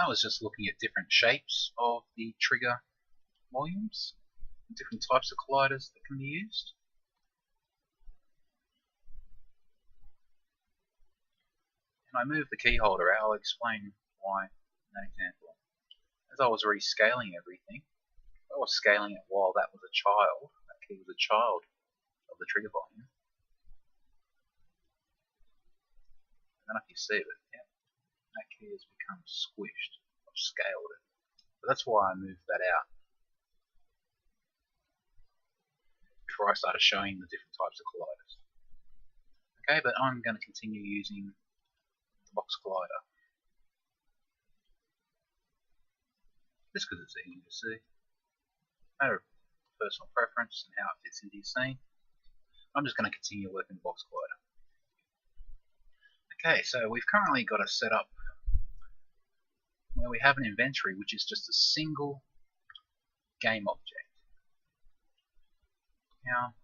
That was just looking at different shapes of the trigger volumes, different types of colliders that can be used. And I move the key holder out. I'll explain why in that example. As I was rescaling everything, I was scaling it while that was a child. That key was a child of the trigger volume. I don't know if you see it, but yeah, that key has become squished. I've scaled it. But that's why I moved that out. Before I started showing the different types of colliders. Okay, but I'm going to continue using the box collider. Just because it's easy to see. Matter of personal preference and how it fits into your scene. I'm just going to continue working the box collider. Okay, so we've currently got a setup where we have an inventory which is just a single game object. Now,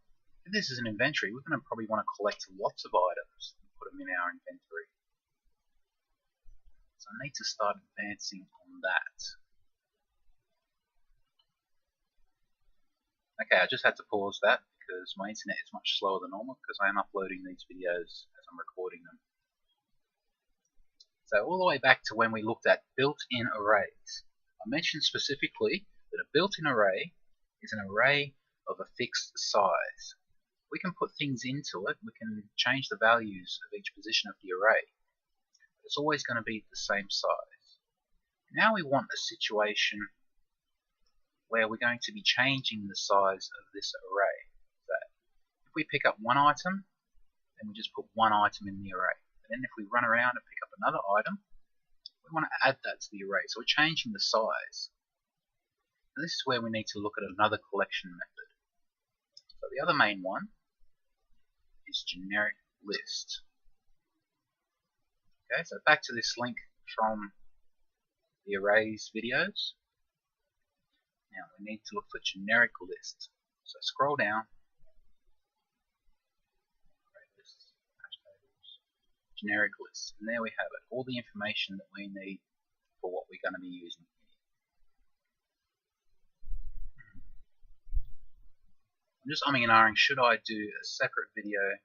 if this is an inventory, we're going to probably want to collect lots of items and put them in our inventory. So I need to start advancing on that. Okay, I just had to pause that because my internet is much slower than normal because I am uploading these videos as I'm recording them. So all the way back to when we looked at built-in arrays, I mentioned specifically that a built-in array is an array of a fixed size. We can put things into it, we can change the values of each position of the array, but it's always going to be the same size. Now we want a situation where we're going to be changing the size of this array. So if we pick up one item, then we just put one item in the array. And then if we run around and pick up another item, we want to add that to the array. So we're changing the size. And this is where we need to look at another collection method. So the other main one is generic list. Okay, so back to this link from the arrays videos. Now we need to look for generic list. So scroll down. Generic list. And there we have it. All the information that we need for what we're going to be using here. I'm just umming and ahhing, should I do a separate video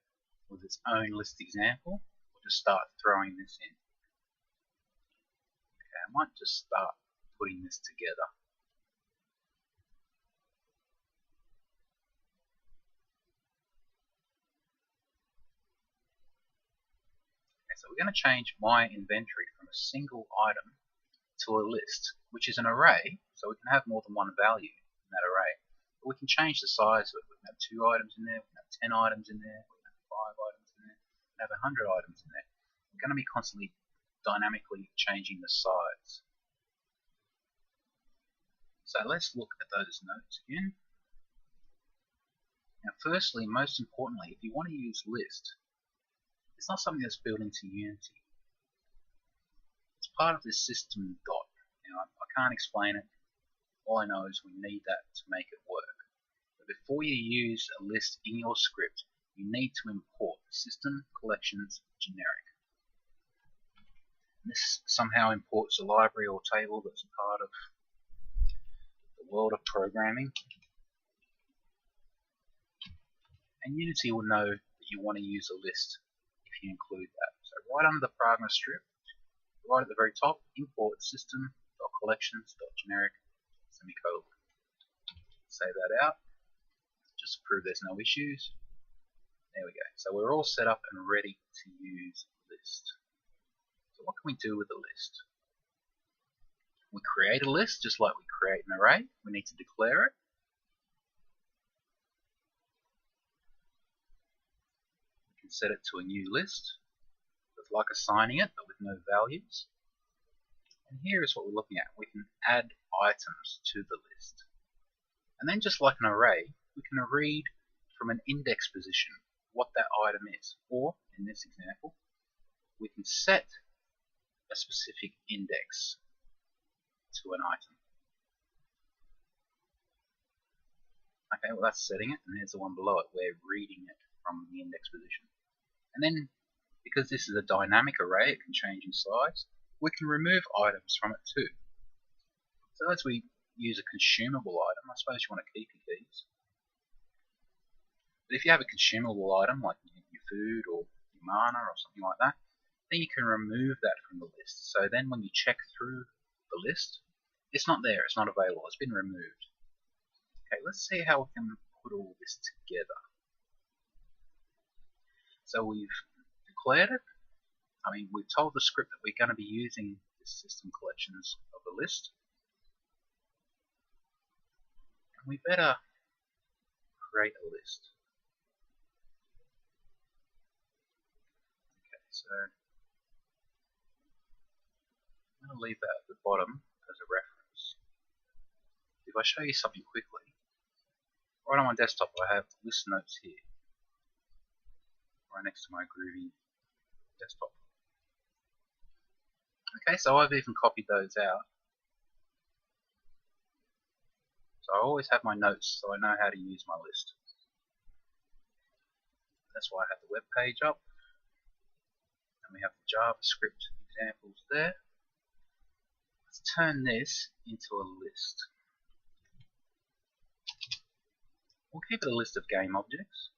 with its own list example or just start throwing this in? Okay, I might just start putting this together. So we're going to change my inventory from a single item to a list, which is an array, so we can have more than one value in that array. But we can change the size of it. We can have 2 items in there, we can have 10 items in there, we can have 5 items in there, we can have 100 items in there. We're going to be constantly dynamically changing the size. So let's look at those notes again. Now firstly, most importantly, if you want to use list, it's not something that's built into Unity. It's part of this system dot. Now, I can't explain it. All I know is we need that to make it work. But before you use a list in your script, you need to import system collections generic. And this somehow imports a library or table that's a part of the world of programming. And Unity will know that you want to use a list if you include that. So right under the Pragma script, right at the very top, import system.collections.generic semicolon. Save that out, just to prove there's no issues. There we go. So we're all set up and ready to use list. So what can we do with a list? We create a list just like we create an array. We need to declare it. Set it to a new list. It's like assigning it but with no values. And here is what we're looking at. We can add items to the list. And then just like an array, we can read from an index position what that item is. Or, in this example, we can set a specific index to an item. Okay, well that's setting it, and there's the one below it. We're reading it from the index position. And then, because this is a dynamic array, it can change in size, we can remove items from it too. So as we use a consumable item, I suppose you want to keep your keys. But if you have a consumable item like your food or your mana or something like that, then you can remove that from the list. So then when you check through the list, it's not there, it's not available, it's been removed. Okay, let's see how we can put all this together. So we've declared it. We've told the script that we're going to be using this system collections of the list. And we better create a list. Okay, so I'm going to leave that at the bottom as a reference. If I show you something quickly, right on my desktop I have list notes here, right next to my Groovy desktop. Okay, so I've even copied those out. So I always have my notes so I know how to use my list. That's why I have the web page up. And we have the JavaScript examples there. Let's turn this into a list. We'll keep it a list of game objects.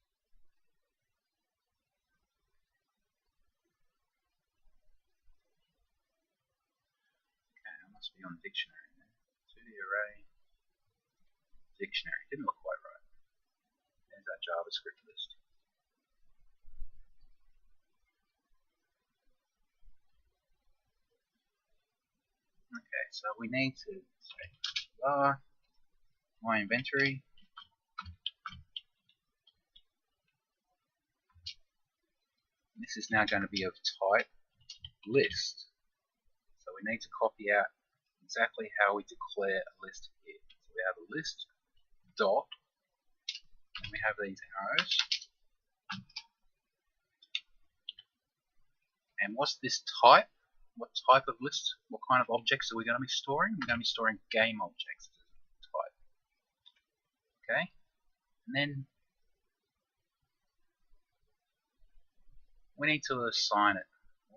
Okay, I must be on dictionary now. 2D array, dictionary. Didn't look quite right. There's our JavaScript list. Okay, so we need to say var my inventory this is now going to be of type list. So we need to copy out exactly how we declare a list here. So we have a list dot, and we have these arrows. And what's this type? What type of list? What kind of objects are we going to be storing? We're going to be storing game objects as type. Okay, and then we need to assign it.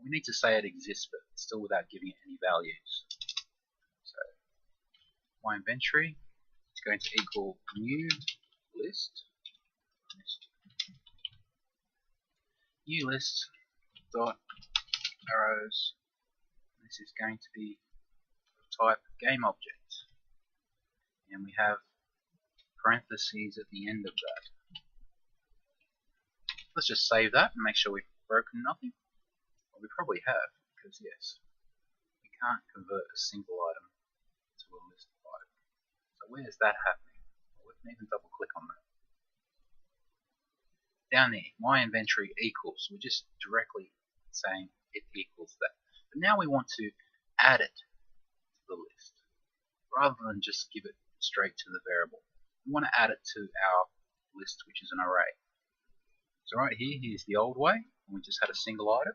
We need to say it exists, but still without giving it any values. So my inventory is going to equal new list. New list dot arrows. This is going to be of type game object, and we have parentheses at the end of that. Let's just save that and make sure we've broken nothing. Well, we probably have, because yes, we can't convert a single item to a list of items. So where's that happening? Well, we can even double click on that. Down there, my inventory equals. We're just directly saying it equals that. But now we want to add it to the list, rather than just give it straight to the variable. We want to add it to our list, which is an array. So right here, here's the old way, and we just had a single item.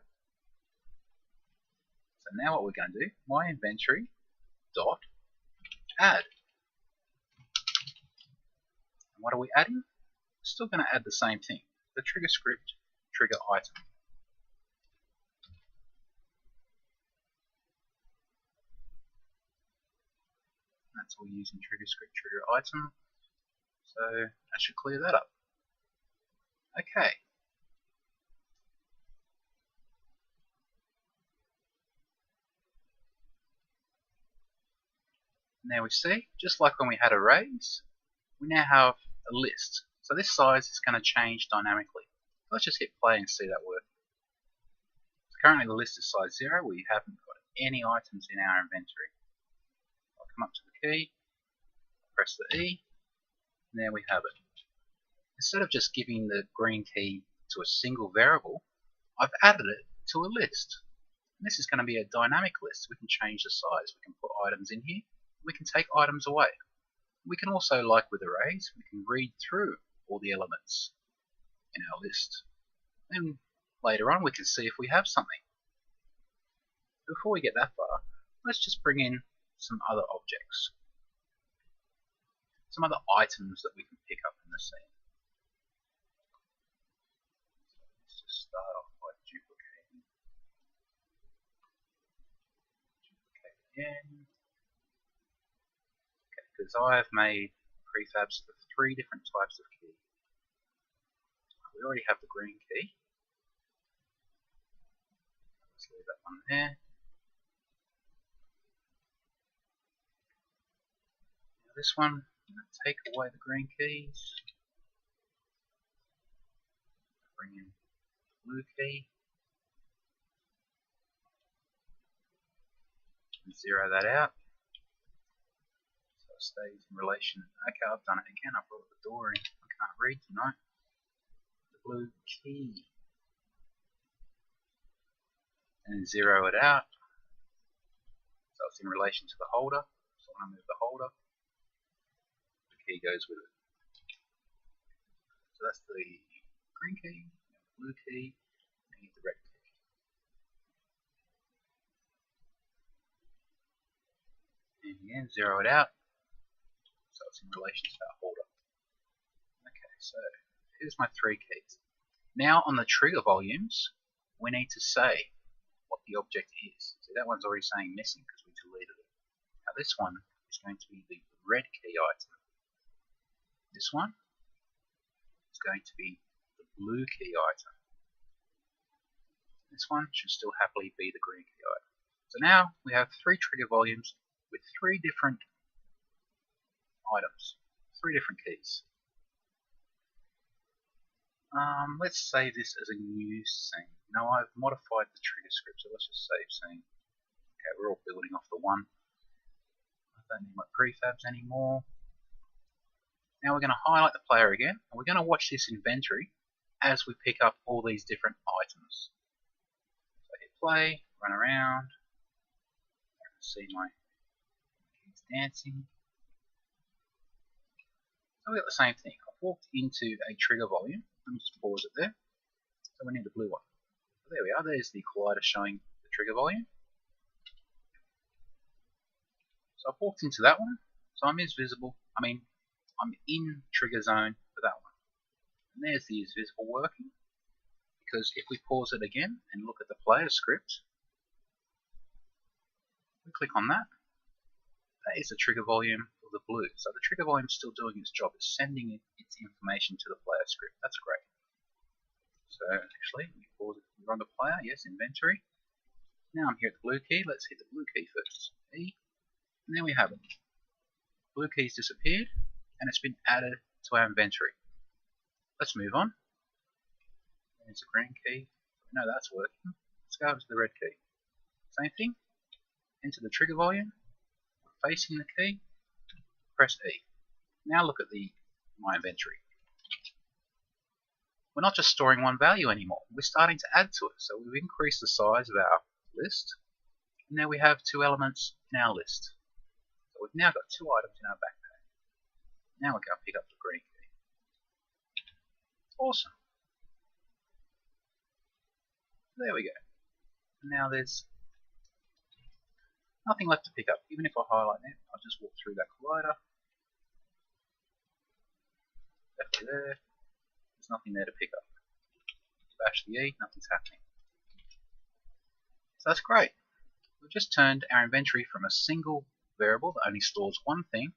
So now what we're going to do, my inventory dot add. And what are we adding? We're still going to add the same thing. The trigger script, trigger item. That's all using trigger script, trigger item. So that should clear that up. Okay. Now we see, just like when we had arrays, we now have a list. So this size is going to change dynamically. Let's just hit play and see that work. So currently the list is size 0. We haven't got any items in our inventory. I'll come up to the key, press the E, and there we have it. Instead of just giving the green key to a single variable, I've added it to a list. And this is going to be a dynamic list. We can change the size. We can put items in here. We can take items away. We can also, like with arrays, we can read through all the elements in our list. And later on we can see if we have something. Before we get that far, let's just bring in some other objects. Some other items that we can pick up in the scene. Let's just start off by duplicating. again. Okay, because I have made prefabs for 3 different types of key. We already have the green key. Let's leave that one there. Now this one, I'm going to take away the green keys. Bring in the blue key. And zero that out. So it stays in relation. Okay, I've done it again. I brought the door in. I can't read tonight. The blue key. And zero it out. So it's in relation to the holder. So when I move the holder, the key goes with it. So that's the green key, the blue key, and the red key. And again, zero it out. So it's in relation to that holder. Okay, so here's my 3 keys. Now on the trigger volumes, we need to say what the object is. So that one's already saying missing because we deleted it. Now this one is going to be the red key item. This one is going to be the blue key item. This one should still happily be the green key item. So now we have 3 trigger volumes with 3 different items, 3 different keys. Let's save this as a new scene. Now I've modified the trigger script, so let's just save scene. Okay, we're all building off the one. I don't need my prefabs anymore. Now we're going to highlight the player again, and we're going to watch this inventory as we pick up all these different items. So hit play, run around, see my keys dancing. So we got the same thing. I've walked into a trigger volume. Let me just pause it there. So we need the blue one. So there we are. There's the collider showing the trigger volume. So I've walked into that one. So I'm in trigger zone for that one. And there's the is visible working. Because if we pause it again and look at the player script, we click on that. That is the trigger volume for the blue. So the trigger volume is still doing its job. It's sending its information to the player script. That's great. So actually, we pause it. We run the player. Yes, inventory. Now I'm here at the blue key. Let's hit the blue key first. E. And there we have it. Blue key's disappeared, and it's been added to our inventory. Let's move on. There's a green key. No, that's working. Let's go over to the red key. Same thing. Enter the trigger volume. Facing the key, press E. Now look at my inventory. We're not just storing one value anymore. We're starting to add to it. So we've increased the size of our list. And now we have 2 elements in our list. So we've now got 2 items in our backpack. Now we're going to pick up the green key. Awesome. There we go. And now there's nothing left to pick up. Even if I highlight it, I'll just walk through that collider. Left it there. There's nothing there to pick up. Bash the E, nothing's happening. So that's great. We've just turned our inventory from a single variable that only stores one thing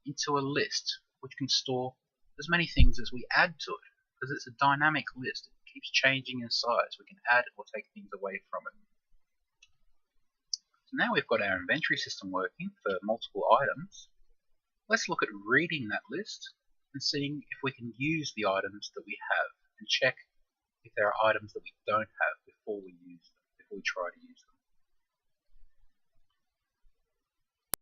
into a list which can store as many things as we add to it, because it's a dynamic list. It keeps changing in size. We can add or take things away from it. So now we've got our inventory system working for multiple items. Let's look at reading that list and seeing if we can use the items that we have and check if there are items that we don't have.